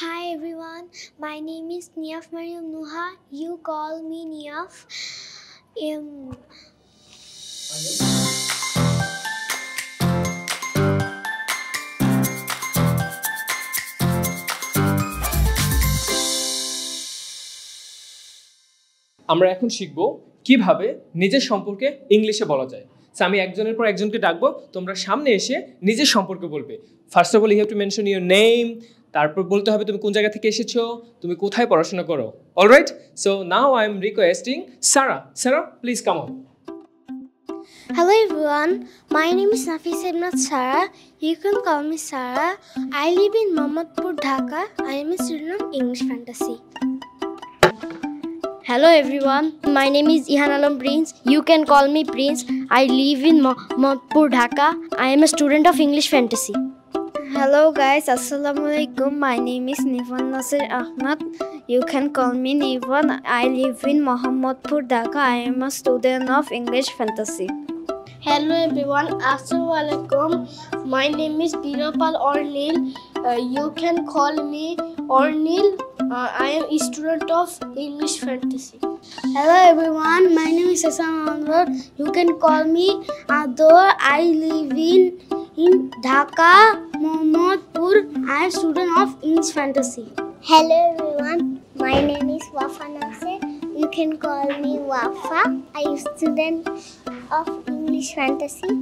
Hi everyone, my name is Niaf Mariam Nuha. You call me Niaf. আমরা এখন শিখব কিভাবে নিজের সম্পর্কে ইংলিশে বলা যায়। সো আমি একজনের পর একজনকে ডাকবো, তোমরা সামনে এসে নিজের সম্পর্কে বলবে। First of all you have to mention your name, তারপর বলতে হবে তুমি কোন জায়গা থেকে এসেছো, তুমি কোথায় পড়াশোনা করো। Alright, so now I am requesting Sara please come on. Hello everyone, my name is Nafisa Ibnat Sara. You can call me Sara. I live in Mohammadpur, Dhaka. I am a student of English Fantasy. Hello everyone, my name is Ihan Alam Prince. You can call me Prince. I live in Mohammadpur, Dhaka. I am a student of English Fantasy. Hello guys, Assalamualaikum. My name is Nivan Nasir Ahmad. You can call me Nivan. I live in Mohammadpur, Dhaka. I am a student of English Fantasy. Hello everyone, Assalamualaikum. My name is Birapal Ornil. You can call me Ornil. I am a student of English Fantasy. Hello everyone, my name is Hassan Anwar. You can call me Ador. I live in Dhaka, Mohammadpur. I am a student of English Fantasy. Hello everyone, my name is Wafa Nasir. You can call me Wafa. I am a student of English Fantasy.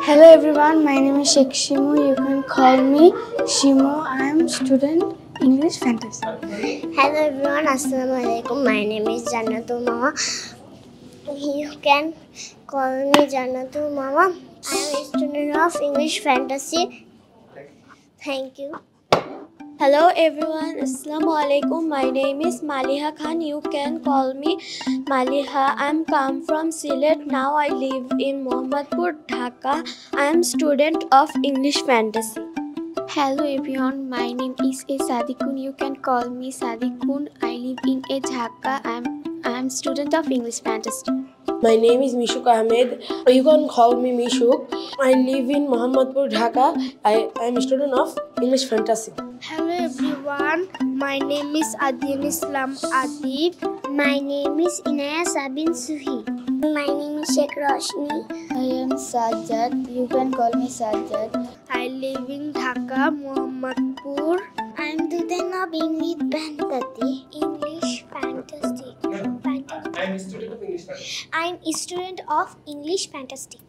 Hello everyone, my name is Sheikh Shimu. You can call me Shimu. I am student English Fantasy. Hello everyone, Assalamualaikum. My name is Jannatul Mama. You can call me Jannatul Mama. I am a student of English Fantasy. Thank you. Hello everyone, Assalamualaikum. My name is Maliha Khan. You can call me Maliha. I am come from Sylhet. Now I live in Mohammadpur, Dhaka. I am student of English Fantasy. Hello everyone, my name is Sadikun. You can call me Sadikun. I live in Dhaka. I am student of English Fantasy. My name is Mishuk Ahmed. You can call me Mishuk. I live in Mohammadpur, Dhaka. I am a student of English Fantasy. Hello everyone, my name is Adian Islam Adib. My name is Inaya Sabin Suhi. My name is Sheikh Roshni. I am Sajjad. You can call me Sajjad. I live in Dhaka, Mohammadpur. I am student of English Fantasy. English Fantasy. I am a student of English Fantasy. I am a student of English Fantastic.